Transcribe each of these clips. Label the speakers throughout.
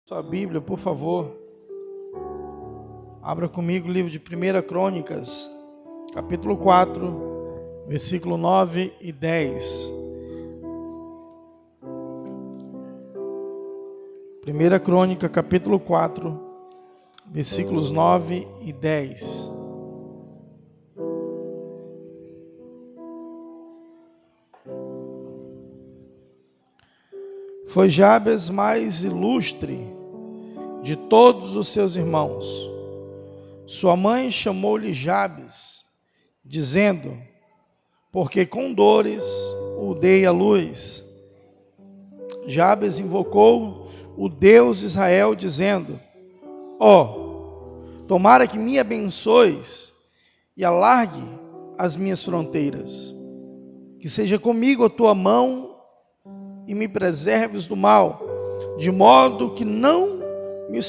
Speaker 1: Sua Bíblia, por favor. Abra comigo o livro de 1 Crônicas, capítulo 4, versículo 9 e 10. 1 Crônica, capítulo 4, versículos 9 e 10. Foi Jabes mais ilustre de todos os seus irmãos. Sua mãe chamou-lhe Jabes, dizendo: porque com dores o dei à luz. Jabes invocou o Deus de Israel, dizendo: tomara que me abençoes e alargue as minhas fronteiras, que seja comigo a tua mão e me preserves do mal, de modo que não me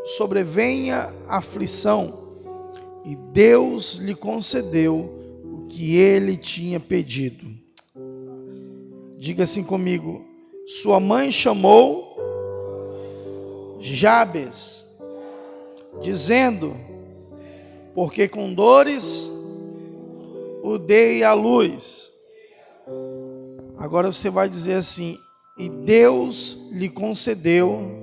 Speaker 1: sobrevenha aflição. E Deus lhe concedeu o que ele tinha pedido. Diga assim comigo: sua mãe chamou Jabes, dizendo: porque com dores o dei à luz. Agora você vai dizer assim: e Deus lhe concedeu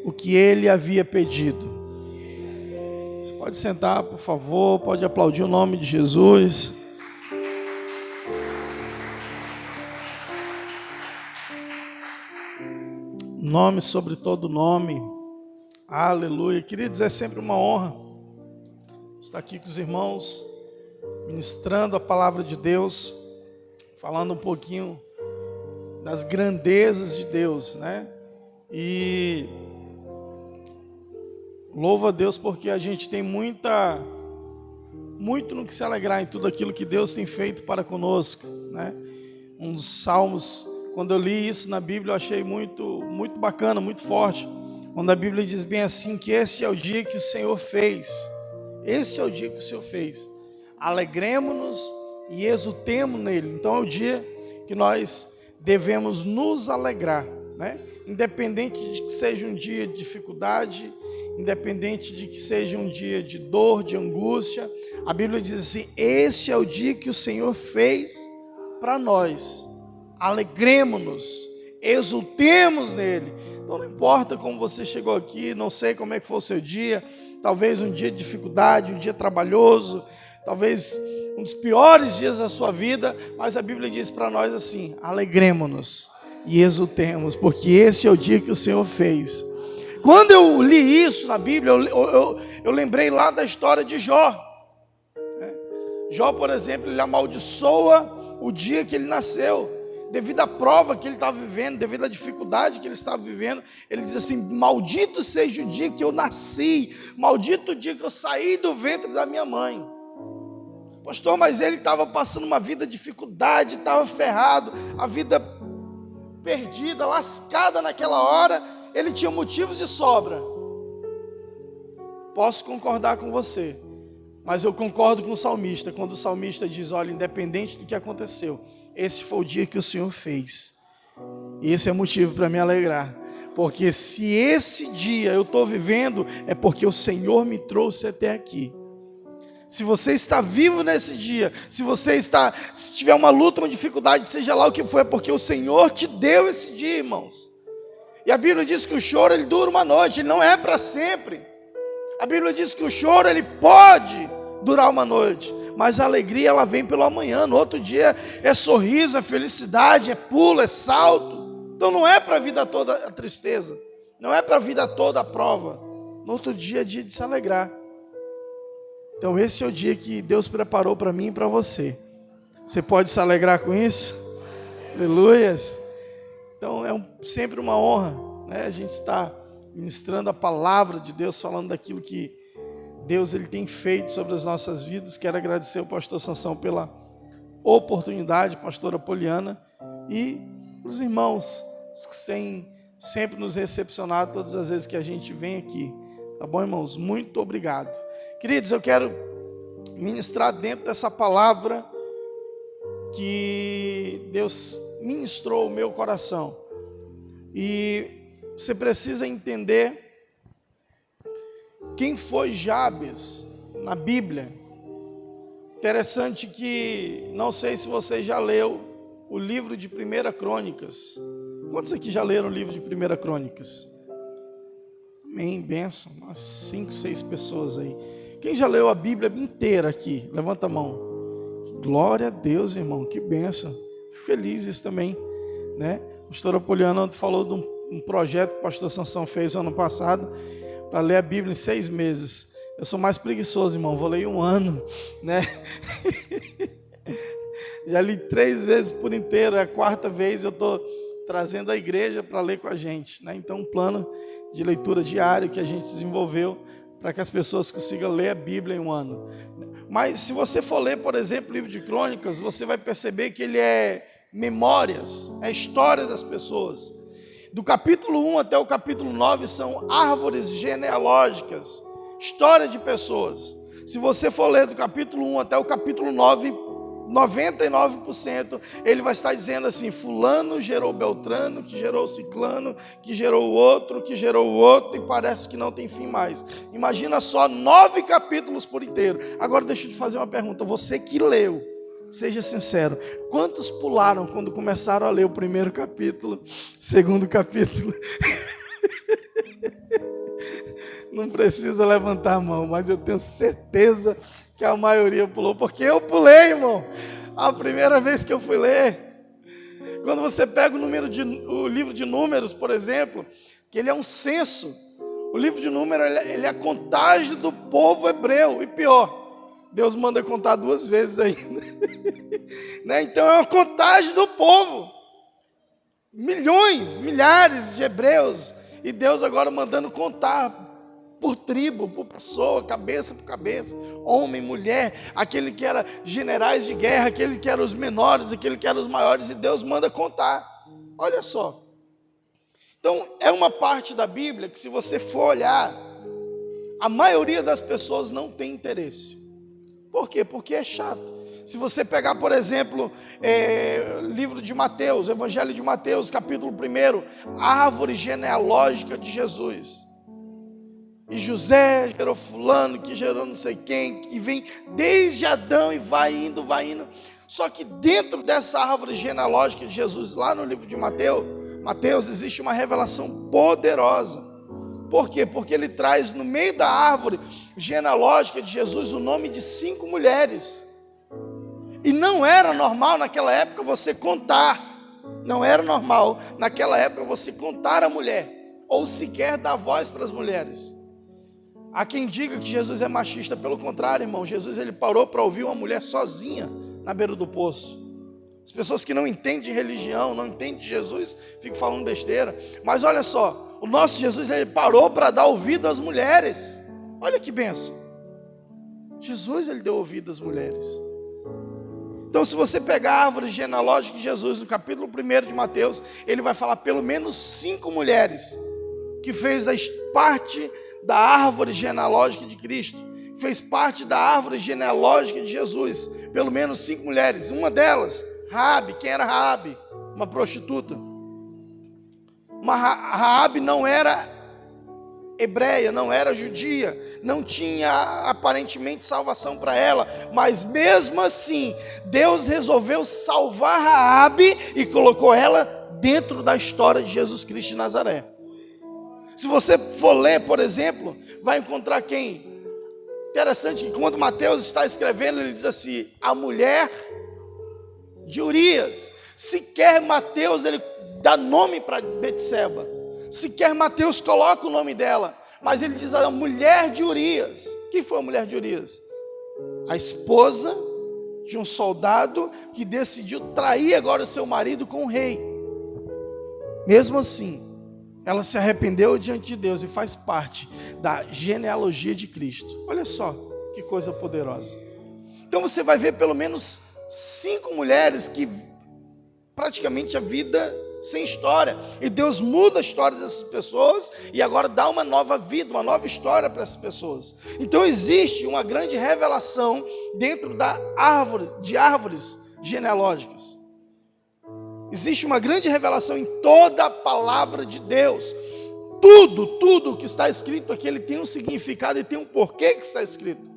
Speaker 1: o que ele havia pedido. Você pode sentar, por favor, pode aplaudir o nome de Jesus. Nome sobre todo nome. Aleluia. Queridos, é sempre uma honra estar aqui com os irmãos, ministrando a palavra de Deus, falando um pouquinho das grandezas de Deus, né? E louvo a Deus porque a gente tem muito no que se alegrar em tudo aquilo que Deus tem feito para conosco, né? Um dos salmos, quando eu li isso na Bíblia, eu achei muito bacana, muito forte, quando a Bíblia diz bem assim, que este é o dia que o Senhor fez. Este é o dia que o Senhor fez. Alegremo-nos e exultemo nele. Então é o dia que nós devemos nos alegrar, né? Independente de que seja um dia de dificuldade, independente de que seja um dia de dor, de angústia, a Bíblia diz assim: este é o dia que o Senhor fez para nós. Alegremo-nos, exultemos nele. Então não importa como você chegou aqui, não sei como é que foi o seu dia, talvez um dia de dificuldade, um dia trabalhoso, talvez um dos piores dias da sua vida, mas a Bíblia diz para nós assim: alegremo-nos e exultemos, porque este é o dia que o Senhor fez. Quando eu li isso na Bíblia, eu lembrei lá da história de Jó. Jó, por exemplo, ele amaldiçoa o dia que ele nasceu, devido à prova que ele estava vivendo, devido à dificuldade que ele estava vivendo. Ele diz assim: maldito seja o dia que eu nasci, maldito o dia que eu saí do ventre da minha mãe. Pastor, mas ele estava passando uma vida de dificuldade, estava ferrado, a vida perdida, lascada naquela hora, ele tinha motivos de sobra. Posso concordar com você, mas eu concordo com o salmista, quando o salmista diz: olha, independente do que aconteceu, esse foi o dia que o Senhor fez, e esse é motivo para me alegrar, porque se esse dia eu estou vivendo, é porque o Senhor me trouxe até aqui. Se você está vivo nesse dia, se tiver uma luta, uma dificuldade, seja lá o que for, é porque o Senhor te deu esse dia, irmãos. E a Bíblia diz que o choro, ele dura uma noite, ele não é para sempre. A Bíblia diz que o choro, ele pode durar uma noite, mas a alegria, ela vem pelo amanhã. No outro dia é sorriso, é felicidade, é pulo, é salto. Então não é para a vida toda a tristeza, não é para a vida toda a prova. No outro dia é dia de se alegrar. Então esse é o dia que Deus preparou para mim e para você. Você pode se alegrar com isso? Aleluias! Então é sempre uma honra, né? A gente está ministrando a palavra de Deus, falando daquilo que Deus ele tem feito sobre as nossas vidas. Quero agradecer ao pastor Sansão pela oportunidade, pastora Poliana, e os irmãos que têm sempre nos recepcionado todas as vezes que a gente vem aqui. Tá bom, irmãos? Muito obrigado. Queridos, eu quero ministrar dentro dessa palavra que Deus ministrou o meu coração. E você precisa entender quem foi Jabes na Bíblia. Interessante que, não sei se você já leu o livro de 1 Crônicas. Quantos aqui já leram o livro de 1 Crônicas? Amém, bênção. Umas 5, 6 pessoas aí. Quem já leu a Bíblia inteira aqui? Levanta a mão. Glória a Deus, irmão, que bênção. Fico feliz isso também, né? O pastor Apoliano falou de um projeto que o pastor Sansão fez no ano passado, para ler a Bíblia em 6 meses. Eu sou mais preguiçoso, irmão, vou ler em 1 ano, né? Já li 3 vezes por inteiro, é a 4ª vez eu estou trazendo a igreja para ler com a gente, né? Então, um plano de leitura diário que a gente desenvolveu para que as pessoas consigam ler a Bíblia em 1 ano. Mas se você for ler, por exemplo, o livro de Crônicas, você vai perceber que ele é memórias, é história das pessoas. Do capítulo 1 até o capítulo 9 são árvores genealógicas, história de pessoas. Se você for ler do capítulo 1 até o capítulo 9, 99% ele vai estar dizendo assim: fulano gerou Beltrano, que gerou Ciclano, que gerou o outro, que gerou o outro, e parece que não tem fim mais. Imagina só, 9 capítulos por inteiro. Agora deixa eu te fazer uma pergunta, você que leu, seja sincero, quantos pularam quando começaram a ler o 1º capítulo, 2º capítulo? Não precisa levantar a mão, mas eu tenho certeza que a maioria pulou, porque eu pulei, irmão, a primeira vez que eu fui ler. Quando você pega o livro de Números, por exemplo, que ele é um censo, o livro de Números ele é a contagem do povo hebreu, e pior, Deus manda contar 2 vezes ainda, né? Então é uma contagem do povo, milhões, milhares de hebreus, e Deus agora mandando contar por tribo, por pessoa, cabeça por cabeça, homem, mulher, aquele que era generais de guerra, aquele que era os menores, aquele que era os maiores, e Deus manda contar. Olha só. Então, é uma parte da Bíblia que, se você for olhar, a maioria das pessoas não tem interesse. Por quê? Porque é chato. Se você pegar, por exemplo, livro de Mateus, Evangelho de Mateus, capítulo 1, árvore genealógica de Jesus. E José gerou fulano, que gerou não sei quem, que vem desde Adão e vai indo. Só que dentro dessa árvore genealógica de Jesus, lá no livro de Mateus, existe uma revelação poderosa. Por quê? Porque ele traz no meio da árvore genealógica de Jesus o nome de 5 mulheres. E não era normal naquela época você contar. Não era normal naquela época você contar a mulher, ou sequer dar voz para as mulheres. Há quem diga que Jesus é machista. Pelo contrário, irmão, Jesus ele parou para ouvir uma mulher sozinha na beira do poço. As pessoas que não entendem de religião, não entendem de Jesus, ficam falando besteira. Mas olha só, o nosso Jesus ele parou para dar ouvido às mulheres. Olha que bênção. Jesus ele deu ouvido às mulheres. Então, se você pegar a árvore genealógica de Jesus, no capítulo 1 de Mateus, ele vai falar pelo menos 5 mulheres que fez parte da árvore genealógica de Cristo, fez parte da árvore genealógica de Jesus, pelo menos 5 mulheres. Uma delas, Raabe. Quem era Raabe? Uma prostituta. Raabe não era hebreia, não era judia, não tinha aparentemente salvação para ela, mas mesmo assim, Deus resolveu salvar Raabe e colocou ela dentro da história de Jesus Cristo de Nazaré. Se você for ler, por exemplo, vai encontrar quem? Interessante que quando Mateus está escrevendo, ele diz assim, a mulher de Urias. Sequer Mateus, ele dá nome para Betseba. Sequer Mateus coloca o nome dela. Mas ele diz a mulher de Urias. Quem foi a mulher de Urias? A esposa de um soldado que decidiu trair agora o seu marido com o rei. Mesmo assim, ela se arrependeu diante de Deus e faz parte da genealogia de Cristo. Olha só que coisa poderosa. Então você vai ver pelo menos 5 mulheres que praticamente a vida sem história. E Deus muda a história dessas pessoas e agora dá uma nova vida, uma nova história para essas pessoas. Então existe uma grande revelação dentro de árvores genealógicas. Existe uma grande revelação em toda a palavra de Deus. Tudo que está escrito aqui, ele tem um significado e tem um porquê que está escrito.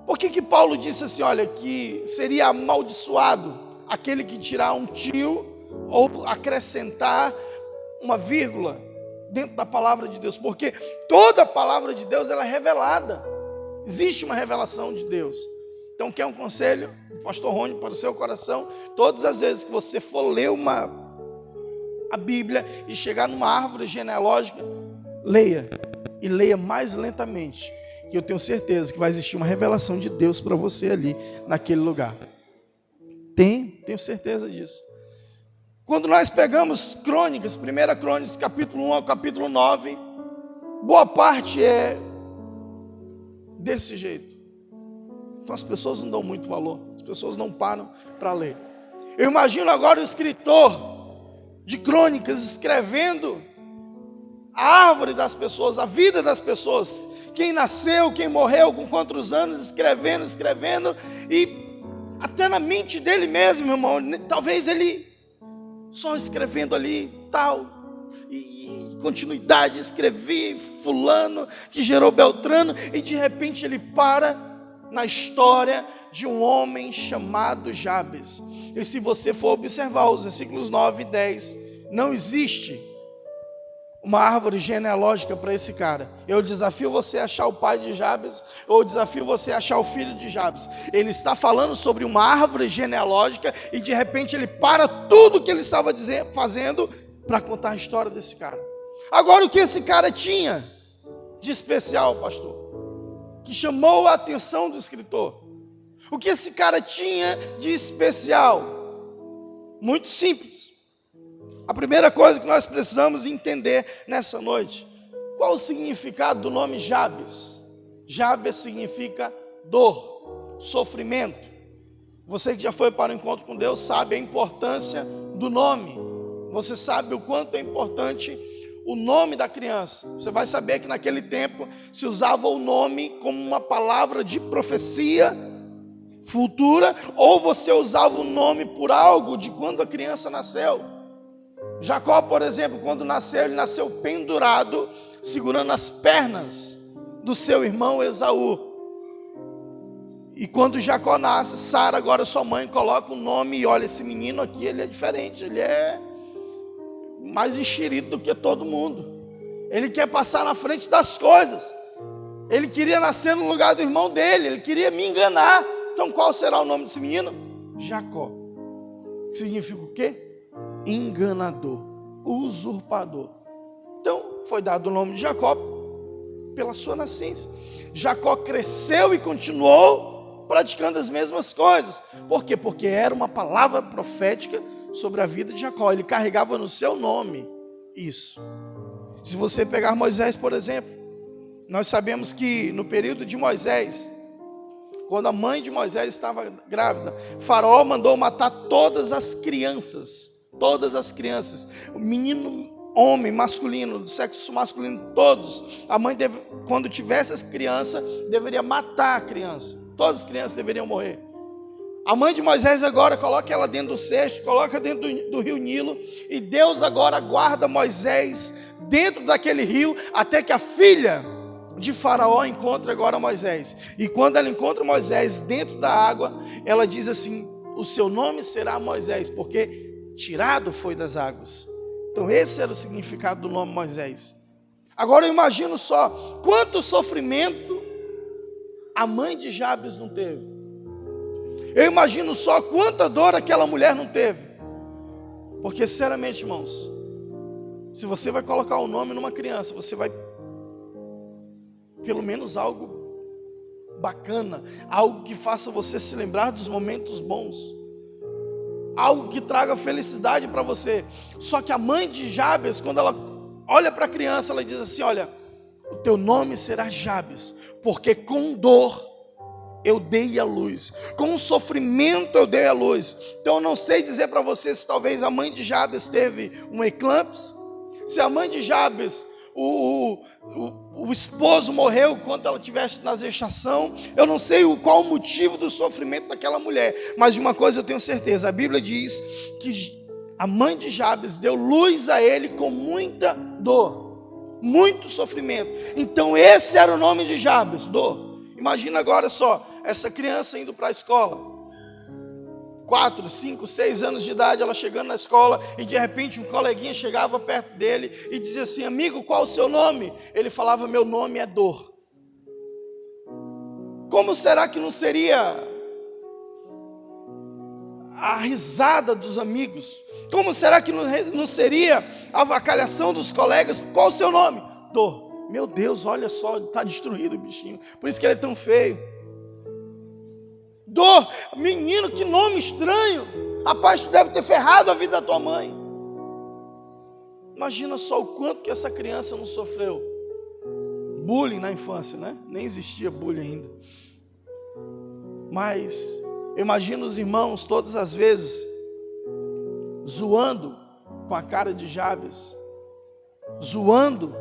Speaker 1: Por que Paulo disse assim, olha, que seria amaldiçoado aquele que tirar um tio ou acrescentar uma vírgula dentro da palavra de Deus? Porque toda a palavra de Deus ela é revelada. Existe uma revelação de Deus. Então, quer um conselho, pastor Rony, para o seu coração? Todas as vezes que você for ler a Bíblia e chegar numa árvore genealógica, leia. E leia mais lentamente, que eu tenho certeza que vai existir uma revelação de Deus para você ali, naquele lugar. Tenho certeza disso. Quando nós pegamos Crônicas, 1 Crônicas, capítulo 1 ao capítulo 9, boa parte é desse jeito. Então as pessoas não dão muito valor, as pessoas não param para ler. Eu imagino agora o escritor de Crônicas escrevendo a árvore das pessoas, a vida das pessoas, quem nasceu, quem morreu, com quantos anos, escrevendo, e até na mente dele mesmo, meu irmão, talvez ele só escrevendo ali, tal, e continuidade, escrevi fulano, que gerou Beltrano, e de repente ele para na história de um homem chamado Jabes. E se você for observar os versículos 9 e 10, não existe uma árvore genealógica para esse cara. Eu desafio você a achar o pai de Jabes, ou desafio você a achar o filho de Jabes. Ele está falando sobre uma árvore genealógica e de repente ele para tudo que ele estava fazendo para contar a história desse cara. Agora, o que esse cara tinha de especial, pastor? Que chamou a atenção do escritor? O que esse cara tinha de especial? Muito simples. A primeira coisa que nós precisamos entender nessa noite, qual o significado do nome Jabes? Jabes significa dor, sofrimento. Você que já foi para o encontro com Deus sabe a importância do nome. Você sabe o quanto é importante o nome da criança. Você vai saber que naquele tempo se usava o nome como uma palavra de profecia futura, ou você usava o nome por algo de quando a criança nasceu. Jacó, por exemplo, quando nasceu, ele nasceu pendurado, segurando as pernas do seu irmão Esaú. E quando Jacó nasce, Sara, agora sua mãe, coloca o nome, e olha, esse menino aqui, ele é diferente, ele é mais enxerido do que todo mundo. Ele quer passar na frente das coisas. Ele queria nascer no lugar do irmão dele, ele queria me enganar. Então qual será o nome desse menino? Jacó. Que significa o quê? Enganador, usurpador. Então foi dado o nome de Jacó pela sua nascença. Jacó cresceu e continuou praticando as mesmas coisas. Por quê? Porque era uma palavra profética sobre a vida de Jacó. Ele carregava no seu nome isso. Se você pegar Moisés, por exemplo, nós sabemos que no período de Moisés, quando a mãe de Moisés estava grávida, Faraó mandou matar todas as crianças, o menino, homem, masculino, do sexo masculino, todos. A mãe, quando tivesse essa criança, deveria matar a criança. Todas as crianças deveriam morrer. A mãe de Moisés agora coloca ela dentro do cesto, coloca dentro do rio Nilo, e Deus agora guarda Moisés dentro daquele rio, até que a filha de Faraó encontra agora Moisés. E quando ela encontra Moisés dentro da água, ela diz assim: o seu nome será Moisés, porque tirado foi das águas. Então esse era o significado do nome Moisés. Agora eu imagino só, quanto sofrimento a mãe de Jabes não teve. Eu imagino só quanta dor aquela mulher não teve. Porque sinceramente, irmãos, se você vai colocar o nome numa criança, você vai, pelo menos algo bacana, algo que faça você se lembrar dos momentos bons, algo que traga felicidade para você. Só que a mãe de Jabes, quando ela olha para a criança, ela diz assim: olha, o teu nome será Jabes, porque com dor eu dei a luz, com sofrimento eu dei a luz. Então eu não sei dizer para você se talvez a mãe de Jabes teve um eclâmpsia, se a mãe de Jabes o esposo morreu quando ela estivesse na gestação. Eu não sei qual o motivo do sofrimento daquela mulher, mas de uma coisa eu tenho certeza: a Bíblia diz que a mãe de Jabes deu luz a ele com muita dor, muito sofrimento. Então esse era o nome de Jabes, dor. Imagina agora só, essa criança indo para a escola, 4, 5, 6 anos de idade, ela chegando na escola, e de repente um coleguinha chegava perto dele e dizia assim: amigo, qual o seu nome? Ele falava: meu nome é dor. Como será que não seria a risada dos amigos? Como será que não seria a avacalhação dos colegas? Qual o seu nome? Dor. Meu Deus, olha só, está destruído o bichinho, por isso que ele é tão feio. Dor. Menino, que nome estranho. Rapaz, tu deve ter ferrado a vida da tua mãe. Imagina só o quanto que essa criança não sofreu bullying na infância, né? Nem existia bullying ainda. Mas eu imagino os irmãos todas as vezes zoando com a cara de Jabes, zoando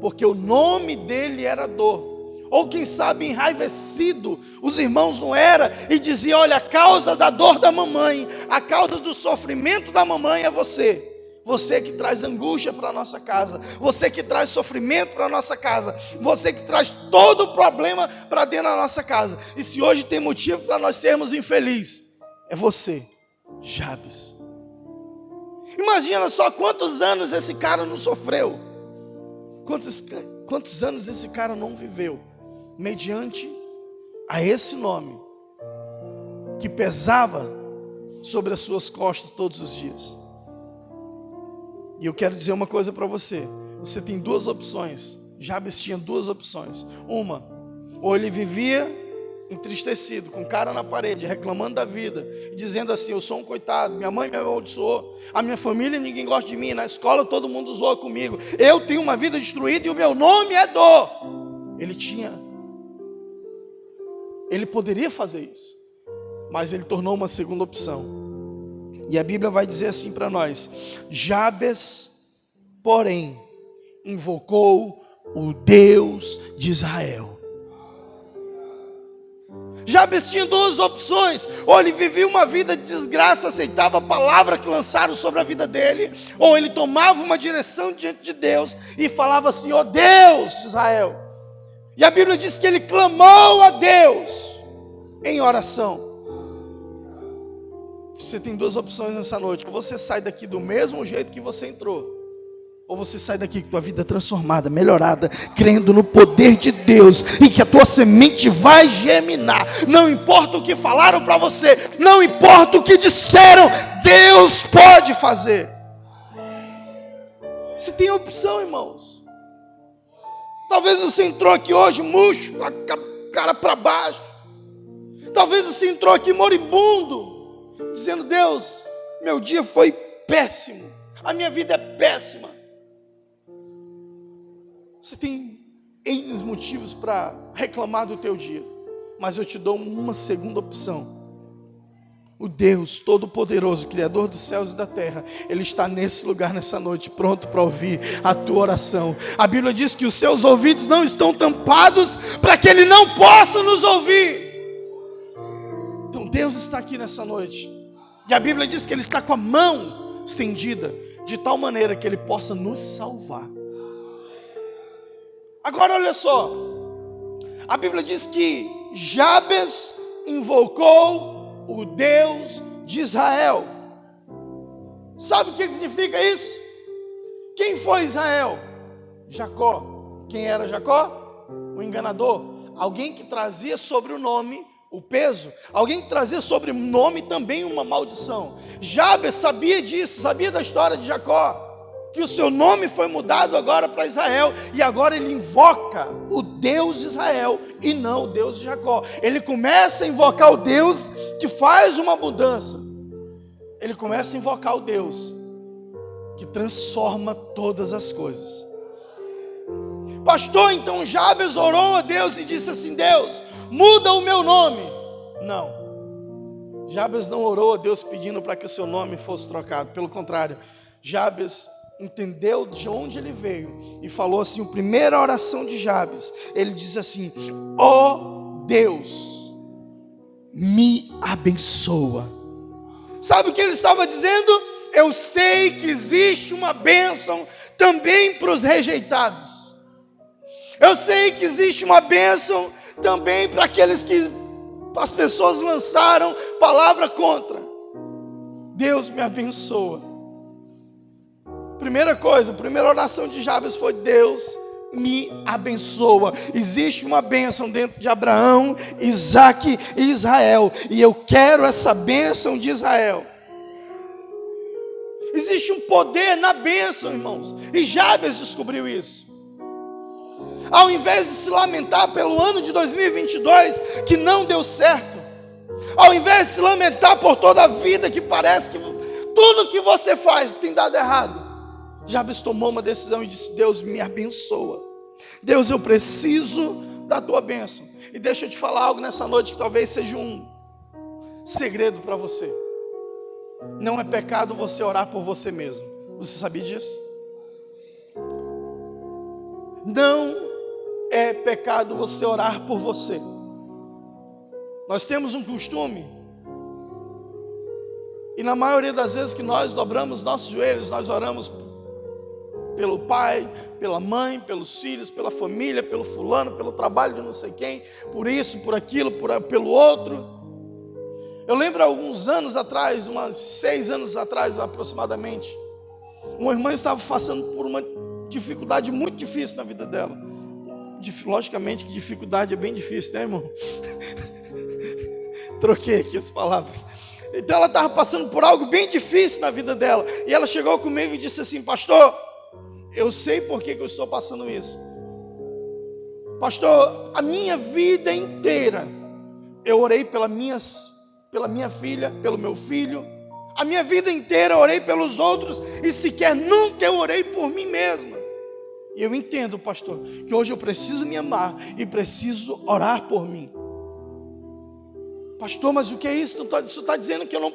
Speaker 1: porque o nome dele era dor. Ou quem sabe enraivecido, os irmãos não eram, e dizia: olha, a causa da dor da mamãe, a causa do sofrimento da mamãe é você. Você que traz angústia para a nossa casa, você que traz sofrimento para a nossa casa, você que traz todo o problema para dentro da nossa casa. E se hoje tem motivo para nós sermos infelizes, é você, Jabes. Imagina só quantos anos esse cara não sofreu, quantos anos esse cara não viveu, mediante a esse nome que pesava sobre as suas costas todos os dias. E eu quero dizer uma coisa para você: você tem duas opções. Jabes tinha duas opções. Uma, ou ele vivia entristecido, com cara na parede, reclamando da vida, dizendo assim: eu sou um coitado, minha mãe me amaldiçoou, a minha família ninguém gosta de mim, na escola todo mundo zoa comigo, eu tenho uma vida destruída e o meu nome é dor. Ele poderia fazer isso, mas ele tornou uma segunda opção. E a Bíblia vai dizer assim para nós: Jabes, porém, invocou o Deus de Israel. Jabes tinha duas opções: ou ele vivia uma vida de desgraça, aceitava a palavra que lançaram sobre a vida dele, ou ele tomava uma direção diante de Deus e falava assim: ó Deus de Israel. E a Bíblia diz que ele clamou a Deus em oração. Você tem duas opções nessa noite: ou você sai daqui do mesmo jeito que você entrou, ou você sai daqui com a tua vida transformada, melhorada, crendo no poder de Deus e que a tua semente vai germinar. Não importa o que falaram para você, não importa o que disseram, Deus pode fazer. Você tem a opção, irmãos. Talvez você entrou aqui hoje murcho, com a cara para baixo. Talvez você entrou aqui moribundo, dizendo: Deus, meu dia foi péssimo, a minha vida é péssima. Você tem N motivos para reclamar do teu dia, mas eu te dou uma segunda opção. O Deus Todo-Poderoso, Criador dos céus e da terra, Ele está nesse lugar nessa noite, pronto para ouvir a tua oração. A Bíblia diz que os seus ouvidos não estão tampados para que Ele não possa nos ouvir. Então Deus está aqui nessa noite, e a Bíblia diz que Ele está com a mão estendida, de tal maneira que Ele possa nos salvar. Agora olha só, a Bíblia diz que Jabes invocou o Deus de Israel. Sabe o que significa isso? Quem foi Israel? Jacó. Quem era Jacó? O enganador. Alguém que trazia sobre o nome o peso, alguém que trazia sobre o nome também uma maldição. Jabes sabia disso, sabia da história de Jacó, que o seu nome foi mudado agora para Israel, e agora ele invoca o Deus de Israel e não o Deus de Jacó. Ele começa a invocar o Deus que faz uma mudança. Ele começa a invocar o Deus que transforma todas as coisas. Pastor, então Jabes orou a Deus e disse assim: Deus, muda o meu nome. Não, Jabes não orou a Deus pedindo para que o seu nome fosse trocado. Pelo contrário, Jabes entendeu de onde ele veio e falou assim, a primeira oração de Jabes, ele diz assim: ó Deus, me abençoa. Sabe o que ele estava dizendo? Eu sei que existe uma bênção também para os rejeitados. Eu sei que existe uma bênção também para aqueles que as pessoas lançaram palavra contra. Deus me abençoa. Primeira coisa, a primeira oração de Jabes foi: Deus me abençoa. Existe uma bênção dentro de Abraão, Isaque e Israel, e eu quero essa bênção de Israel. Existe um poder na bênção, irmãos, e Jabes descobriu isso. Ao invés de se lamentar pelo ano de 2022 que não deu certo, ao invés de se lamentar por toda a vida que parece que tudo que você faz tem dado errado, Jabes tomou uma decisão e disse: Deus me abençoa. Deus, eu preciso da tua bênção. E deixa eu te falar algo nessa noite que talvez seja um segredo para você. Não é pecado você orar por você mesmo. Você sabia disso? Não é pecado você orar por você. Nós temos um costume, e na maioria das vezes que nós dobramos nossos joelhos, nós oramos pelo pai, pela mãe, pelos filhos, pela família, pelo fulano, pelo trabalho de não sei quem, por isso, por aquilo, pelo outro. Eu lembro alguns anos atrás, uns 6 anos atrás aproximadamente, uma irmã estava passando por uma dificuldade muito difícil na vida dela. Logicamente que dificuldade é bem difícil, né, irmão? Troquei aqui as palavras. Então ela estava passando por algo bem difícil na vida dela, e ela chegou comigo e disse assim: pastor, eu sei por que eu estou passando isso. Pastor, a minha vida inteira eu orei pela minha filha, pelo meu filho. A minha vida inteira eu orei pelos outros, e sequer nunca eu orei por mim mesma. E eu entendo, pastor, que hoje eu preciso me amar e preciso orar por mim. Pastor, mas o que é isso? Isso está dizendo que eu não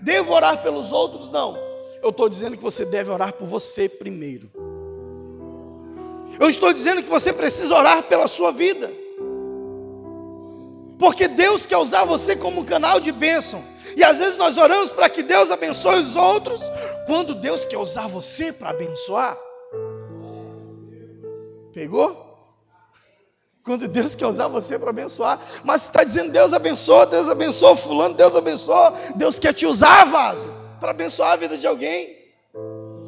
Speaker 1: devo orar pelos outros? Não. Eu estou dizendo que você deve orar por você primeiro. Eu estou dizendo que você precisa orar pela sua vida. Porque Deus quer usar você como um canal de bênção. E às vezes nós oramos para que Deus abençoe os outros, quando Deus quer usar você para abençoar. Pegou? Quando Deus quer usar você para abençoar. Mas você está dizendo: Deus abençoa fulano, Deus abençoa. Deus quer te usar, vaso, para abençoar a vida de alguém.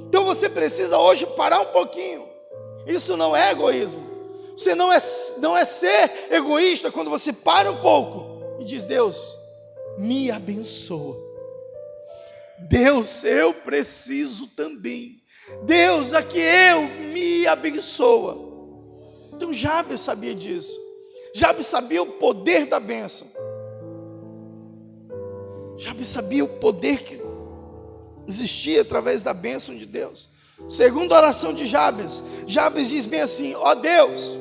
Speaker 1: Então você precisa hoje parar um pouquinho. Isso não é egoísmo. Você não é ser egoísta quando você para um pouco e diz: Deus, me abençoa. Deus, eu preciso também. Deus, aqui eu, me abençoa. Então Jabes sabia disso. Jabes sabia o poder da bênção. Jabes sabia o poder que existia através da bênção de Deus. Segunda oração de Jabes, Jabes diz bem assim: ó Deus,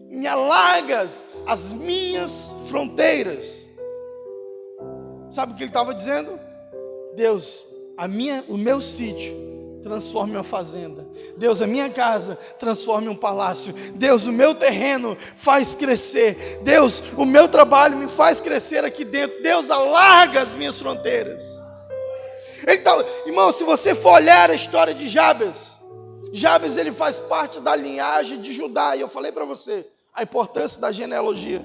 Speaker 1: me alargas as minhas fronteiras. Sabe o que ele estava dizendo? Deus, o meu sítio transforme uma fazenda. Deus, a minha casa transforme um palácio. Deus, o meu terreno faz crescer. Deus, o meu trabalho me faz crescer aqui dentro. Deus, alarga as minhas fronteiras. Então, irmão, se você for olhar a história de Jabes, ele faz parte da linhagem de Judá. E eu falei para você a importância da genealogia.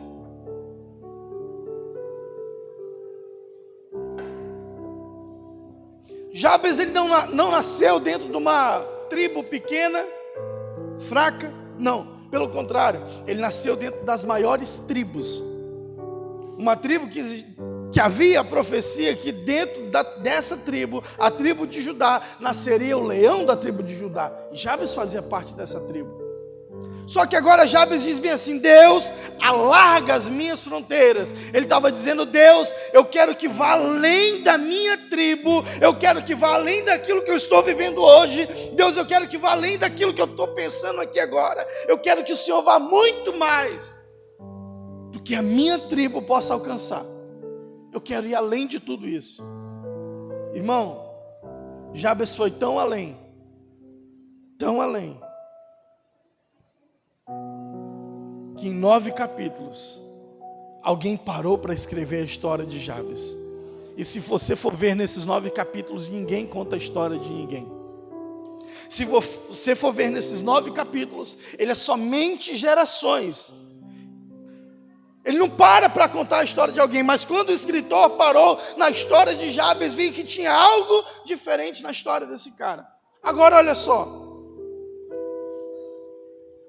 Speaker 1: Jabes, ele não nasceu dentro de uma tribo pequena, fraca, não, pelo contrário, ele nasceu dentro das maiores tribos, uma tribo que havia a profecia que dentro dessa tribo, a tribo de Judá, nasceria o leão da tribo de Judá, e Jabes fazia parte dessa tribo. Só que agora Jabes diz bem assim: Deus, alarga as minhas fronteiras. Ele estava dizendo: Deus, eu quero que vá além da minha tribo, eu quero que vá além daquilo que eu estou vivendo hoje. Deus, eu quero que vá além daquilo que eu estou pensando aqui agora. Eu quero que o Senhor vá muito mais do que a minha tribo possa alcançar. Eu quero ir além de tudo isso. Irmão, Jabes foi tão além, que em 9 capítulos, alguém parou para escrever a história de Jabes. E se você for ver nesses 9 capítulos, ninguém conta a história de ninguém. Se você for ver nesses 9 capítulos, ele é somente gerações. Ele não para contar a história de alguém, mas quando o escritor parou na história de Jabes, viu que tinha algo diferente na história desse cara. Agora olha só.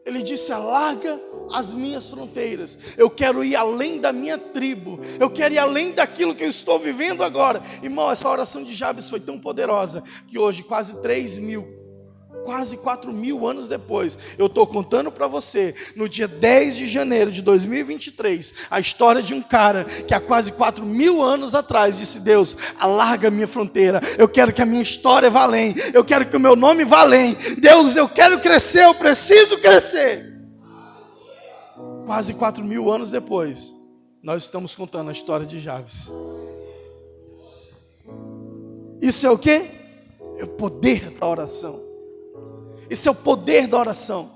Speaker 1: Ele disse: alarga as minhas fronteiras. Eu quero ir além da minha tribo. Eu quero ir além daquilo que eu estou vivendo agora. Irmão, essa oração de Jabes foi tão poderosa que hoje, quase 4.000 anos depois, eu estou contando para você, no dia 10 de janeiro de 2023, a história de um cara que há quase 4.000 anos atrás disse: Deus, alarga a minha fronteira, eu quero que a minha história vá além, eu quero que o meu nome vá além. Deus, eu quero crescer, eu preciso crescer. Quase 4.000 anos depois, nós estamos contando a história de Jabes. Isso é o quê? É o poder da oração. Esse é o poder da oração.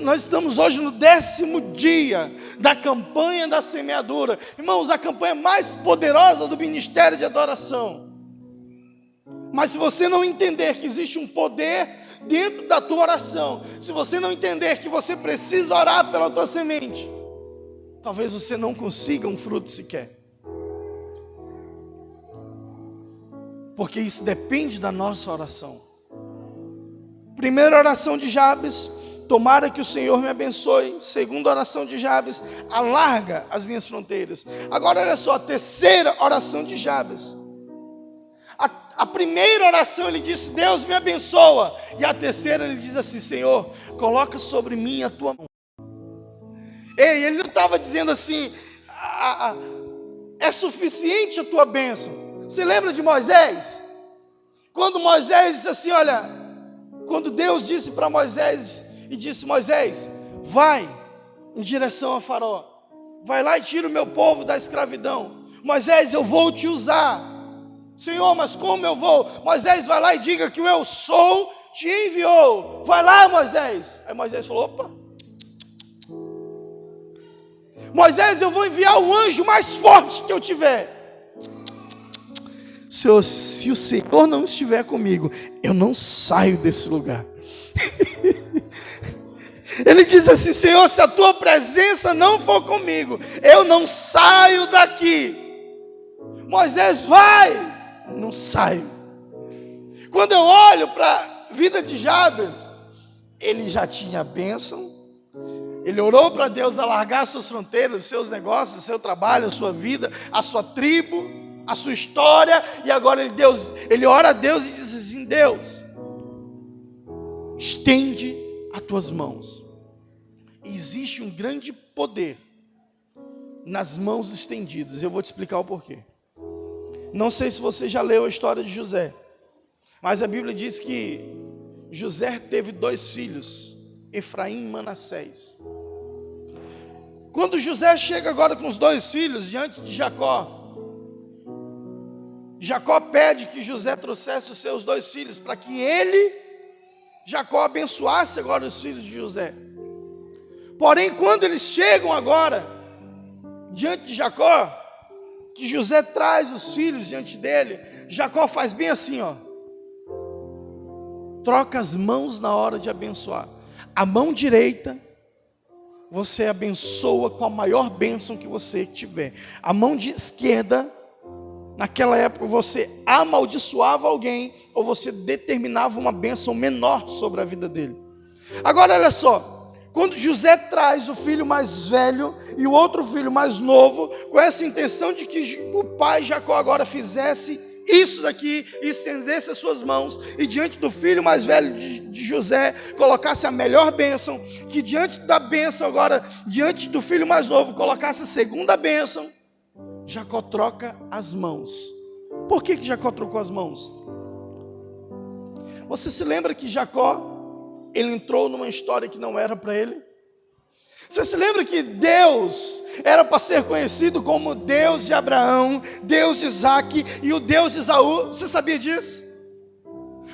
Speaker 1: Nós estamos hoje no 10º dia da campanha da semeadura. Irmãos, a campanha mais poderosa do ministério de adoração. Mas se você não entender que existe um poder dentro da tua oração, se você não entender que você precisa orar pela tua semente, talvez você não consiga um fruto sequer. Porque isso depende da nossa oração. Primeira oração de Jabes: tomara que o Senhor me abençoe. Segunda oração de Jabes: alarga as minhas fronteiras. Agora olha só, a terceira oração de Jabes. A primeira oração ele disse: Deus me abençoa. E a terceira ele diz assim: Senhor, coloca sobre mim a tua mão. Ei, ele não estava dizendo assim: é suficiente a tua bênção. Você lembra de Moisés? Quando Moisés disse assim, olha, quando Deus disse para Moisés, e disse: Moisés, vai em direção a Faraó, vai lá e tira o meu povo da escravidão. Moisés, eu vou te usar. Senhor, mas como eu vou? Moisés, vai lá e diga que o eu sou te enviou. Vai lá, Moisés. Aí Moisés falou: opa. Moisés, eu vou enviar o anjo mais forte que eu tiver. Se o Senhor não estiver comigo, eu não saio desse lugar. Ele diz assim: Senhor, se a tua presença não for comigo, eu não saio daqui. Moisés, vai. Não saio. Quando eu olho para a vida de Jabes, ele já tinha a bênção. Ele orou para Deus alargar suas fronteiras, os seus negócios, o seu trabalho, a sua vida, a sua tribo, a sua história. E agora ele ora a Deus e diz assim: Deus, estende as tuas mãos. E existe um grande poder nas mãos estendidas. Eu vou te explicar o porquê. Não sei se você já leu a história de José, mas a Bíblia diz que José teve 2 filhos, Efraim e Manassés. Quando José chega agora com os 2 filhos diante de Jacó, Jacó pede que José trouxesse os seus 2 filhos, para que Jacó, abençoasse agora os filhos de José. Porém, quando eles chegam agora diante de Jacó, que José traz os filhos diante dele, Jacó faz bem assim, ó. Troca as mãos na hora de abençoar. A mão direita, você abençoa com a maior bênção que você tiver. A mão de esquerda, naquela época, você amaldiçoava alguém, ou você determinava uma bênção menor sobre a vida dele. Agora olha só. Quando José traz o filho mais velho e o outro filho mais novo, com essa intenção de que o pai Jacó agora fizesse isso daqui, e estendesse as suas mãos, e diante do filho mais velho de José, colocasse a melhor bênção, que diante da bênção agora, diante do filho mais novo, colocasse a segunda bênção, Jacó troca as mãos. Por que Jacó trocou as mãos? Você se lembra que Jacó, ele entrou numa história que não era para ele? Você se lembra que Deus era para ser conhecido como Deus de Abraão, Deus de Isaac e o Deus de Esaú? Você sabia disso?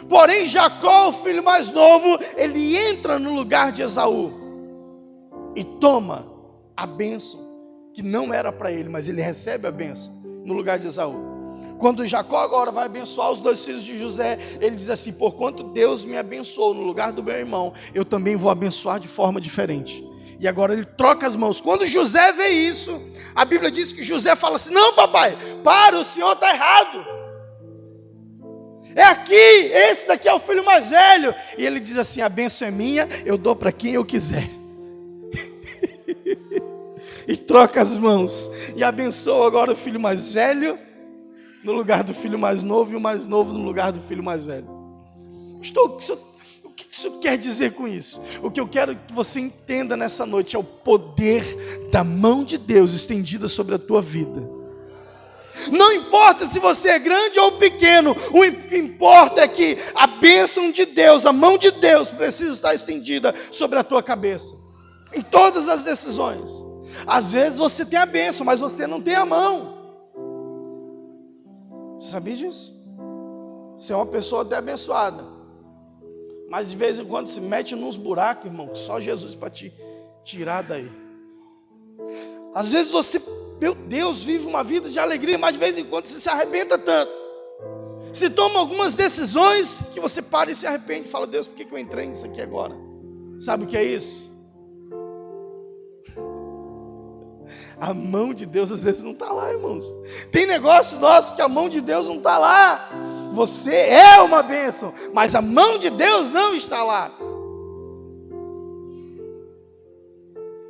Speaker 1: Porém Jacó, o filho mais novo, ele entra no lugar de Esaú e toma a bênção que não era para ele, mas ele recebe a bênção no lugar de Esaú. Quando Jacó agora vai abençoar os 2 filhos de José, ele diz assim: porquanto Deus me abençoou no lugar do meu irmão, eu também vou abençoar de forma diferente. E agora ele troca as mãos. Quando José vê isso, a Bíblia diz que José fala assim: não, papai, para, o senhor está errado. É aqui, esse daqui é o filho mais velho. E ele diz assim: a bênção é minha, eu dou para quem eu quiser. E troca as mãos. E abençoa agora o filho mais velho no lugar do filho mais novo, e o mais novo no lugar do filho mais velho. O que isso quer dizer com isso? O que eu quero que você entenda nessa noite é o poder da mão de Deus estendida sobre a tua vida. Não importa se você é grande ou pequeno, o que importa é que a bênção de Deus, a mão de Deus precisa estar estendida sobre a tua cabeça, em todas as decisões. Às vezes você tem a bênção, mas você não tem a mão. Você sabia disso? Você é uma pessoa até abençoada, mas de vez em quando se mete nos buracos, irmão, que só Jesus para te tirar daí. Às vezes você, meu Deus, vive uma vida de alegria, mas de vez em quando você se arrebenta tanto. Se toma algumas decisões que você para e se arrepende e fala: Deus, por que eu entrei nisso aqui agora? Sabe o que é isso? A mão de Deus às vezes não está lá, irmãos. Tem negócios nossos que a mão de Deus não está lá. Você é uma bênção, mas a mão de Deus não está lá.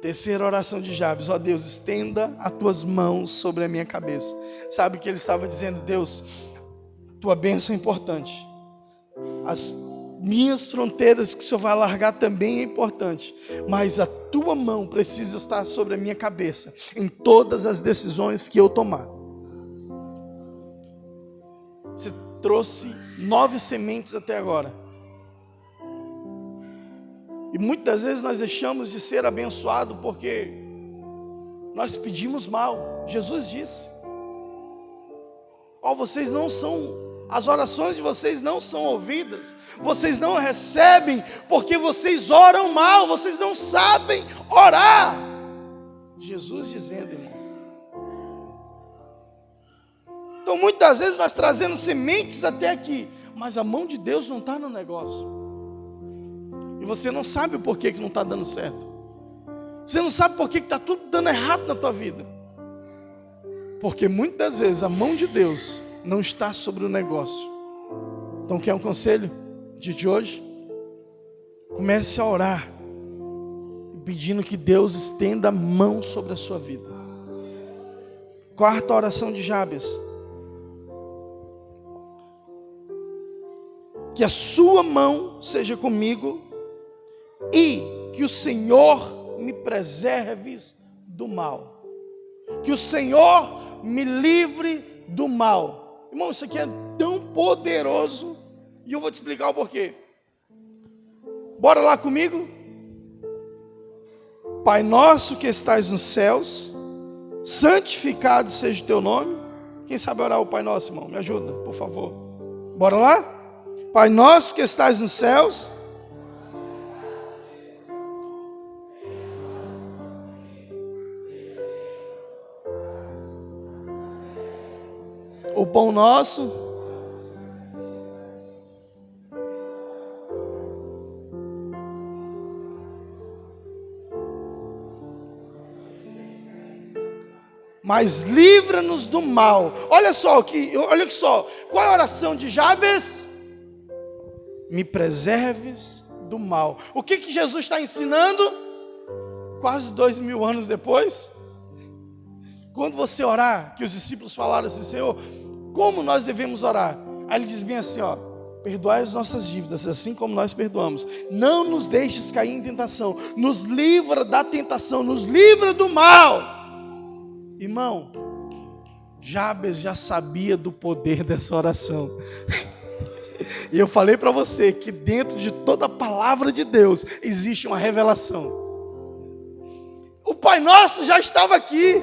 Speaker 1: Terceira oração de Jabes: ó Deus, estenda as tuas mãos sobre a minha cabeça. Sabe o que ele estava dizendo? Deus, tua bênção é importante. As minhas fronteiras que o Senhor vai largar também é importante, mas a tua mão precisa estar sobre a minha cabeça em todas as decisões que eu tomar. Você trouxe 9 sementes até agora, e muitas vezes nós deixamos de ser abençoados porque nós pedimos mal. Jesus disse: ó, vocês não são, as orações de vocês não são ouvidas, vocês não recebem, porque vocês oram mal, vocês não sabem orar. Jesus dizendo, irmão. Então muitas vezes nós trazemos sementes até aqui, mas a mão de Deus não está no negócio, e você não sabe o porquê que não está dando certo. Você não sabe por que está tudo dando errado na tua vida, porque muitas vezes a mão de Deus não está sobre o negócio. Então quer um conselho de hoje? Comece a orar, pedindo que Deus estenda a mão sobre a sua vida. Quarta oração de Jabes: que a sua mão seja comigo e que o Senhor me preserve do mal. Que o Senhor me livre do mal. Irmão, isso aqui é tão poderoso, e eu vou te explicar o porquê. Bora lá comigo? Pai nosso que estais nos céus, santificado seja o teu nome. Quem sabe orar o Pai Nosso, irmão? Me ajuda, por favor. Bora lá? Pai nosso que estais nos céus, o pão nosso, mas livra-nos do mal. Olha só, qual é a oração de Jabes? Me preserves do mal. O que Jesus está ensinando? Quase 2000 anos depois, quando você orar, que os discípulos falaram assim: Senhor, como nós devemos orar? Aí ele diz bem assim, ó: perdoai as nossas dívidas, assim como nós perdoamos. Não nos deixes cair em tentação, nos livra da tentação, nos livra do mal. Irmão, Jabes já sabia do poder dessa oração. E eu falei para você que dentro de toda a palavra de Deus existe uma revelação. O Pai Nosso já estava aqui.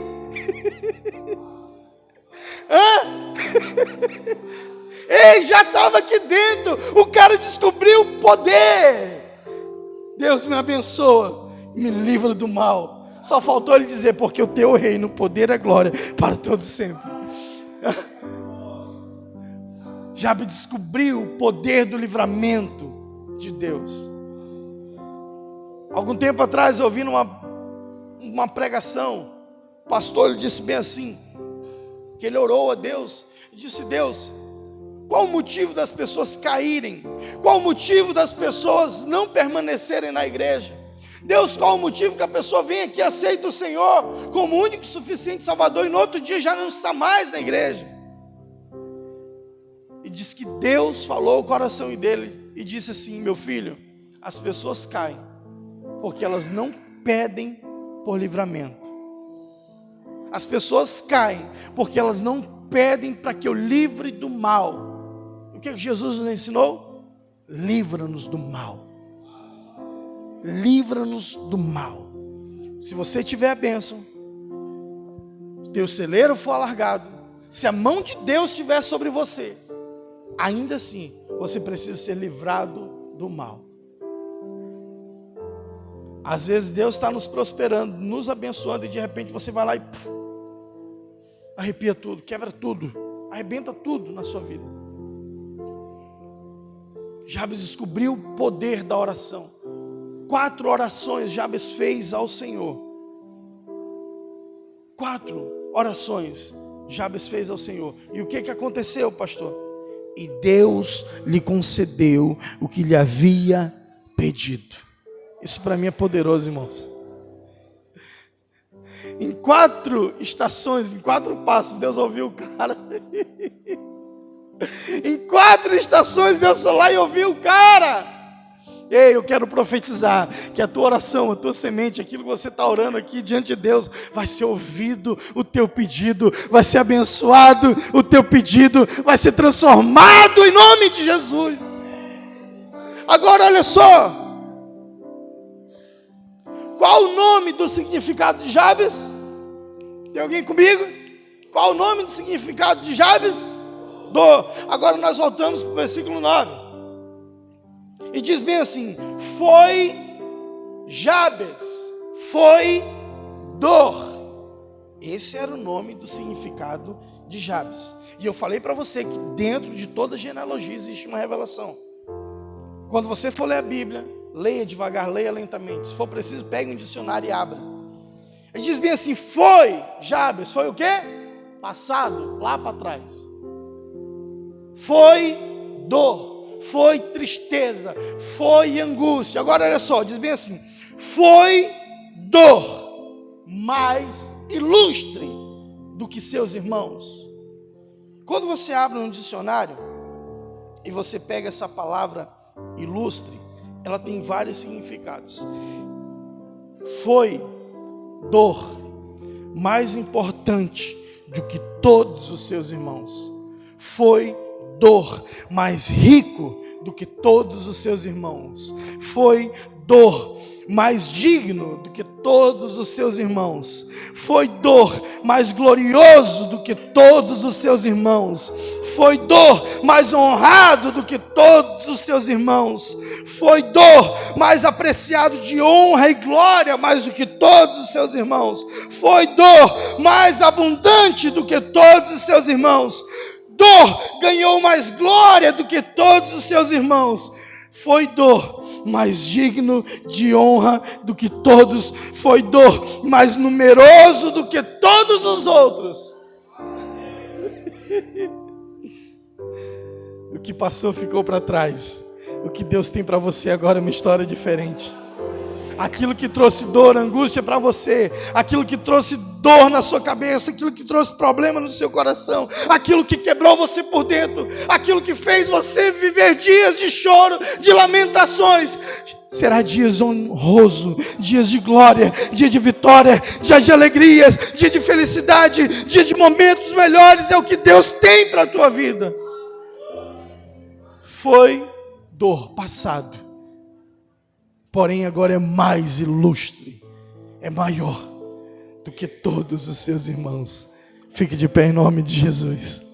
Speaker 1: Ei, já estava aqui dentro. O cara descobriu o poder. Deus me abençoa, me livra do mal. Só faltou ele dizer, porque o teu reino, o poder e a glória para todos sempre. Jabe descobriu o poder do livramento de Deus. Algum tempo atrás, ouvindo uma pregação, o pastor ele disse bem assim, que ele orou a Deus e disse: Deus, qual o motivo das pessoas caírem? Qual o motivo das pessoas não permanecerem na igreja? Deus, qual o motivo que a pessoa vem aqui e aceita o Senhor como único e suficiente Salvador e no outro dia já não está mais na igreja? E diz que Deus falou o coração dele e disse assim: meu filho, as pessoas caem porque elas não pedem por livramento. As pessoas caem porque elas não pedem para que eu livre do mal. O que Jesus nos ensinou? Livra-nos do mal. Livra-nos do mal. Se você tiver a bênção, se teu celeiro for alargado, se a mão de Deus estiver sobre você, ainda assim, você precisa ser livrado do mal. Às vezes Deus está nos prosperando, nos abençoando, e de repente você vai lá e arrepia tudo, quebra tudo, arrebenta tudo na sua vida. Jabes descobriu o poder da oração. 4 orações Jabes fez ao Senhor. 4 orações Jabes fez ao Senhor. E o que aconteceu, pastor? E Deus lhe concedeu o que lhe havia pedido. Isso para mim é poderoso, irmãos. Em 4 estações, em 4 passos, Deus ouviu o cara. Em 4 estações, Deus foi lá e ouviu o cara. Ei, eu quero profetizar que a tua oração, a tua semente, aquilo que você está orando aqui diante de Deus, vai ser ouvido, o teu pedido vai ser abençoado, o teu pedido vai ser transformado em nome de Jesus. Agora olha só, qual o nome do significado de Jabes? Tem alguém comigo? Qual o nome do significado de Jabes? Agora nós voltamos para o versículo 9. E diz bem assim: foi Jabes, foi dor. Esse era o nome do significado de Jabes. E eu falei para você que dentro de toda genealogia existe uma revelação. Quando você for ler a Bíblia, leia devagar, leia lentamente. Se for preciso, pegue um dicionário e abra. Ele diz bem assim: foi Jabes, foi o quê? Passado, lá para trás. Foi dor, foi tristeza, foi angústia. Agora olha só, diz bem assim: foi dor mais ilustre do que seus irmãos. Quando você abre um dicionário e você pega essa palavra ilustre, ela tem vários significados. Foi dor mais importante do que todos os seus irmãos. Foi dor mais rico do que todos os seus irmãos. Foi dor mais digno do que todos os seus irmãos. Foi dor mais glorioso do que todos os seus irmãos. Foi dor mais honrado do que todos os seus irmãos. Foi dor mais apreciado de honra e glória mais do que todos os seus irmãos. Foi dor mais abundante do que todos os seus irmãos. Dor ganhou mais glória do que todos os seus irmãos. Foi dor mais digno de honra do que todos. Foi dor mais numeroso do que todos os outros. O que passou ficou para trás. O que Deus tem para você agora é uma história diferente. Aquilo que trouxe dor, angústia para você, aquilo que trouxe dor na sua cabeça, aquilo que trouxe problema no seu coração, aquilo que quebrou você por dentro, aquilo que fez você viver dias de choro, de lamentações, será dias honroso, dias de glória, dia de vitória, dia de alegrias, dia de felicidade, dia de momentos melhores. É o que Deus tem para a tua vida. Foi dor, passado. Porém agora é mais ilustre, é maior. do que todos os seus irmãos. Fique de pé em nome de Jesus.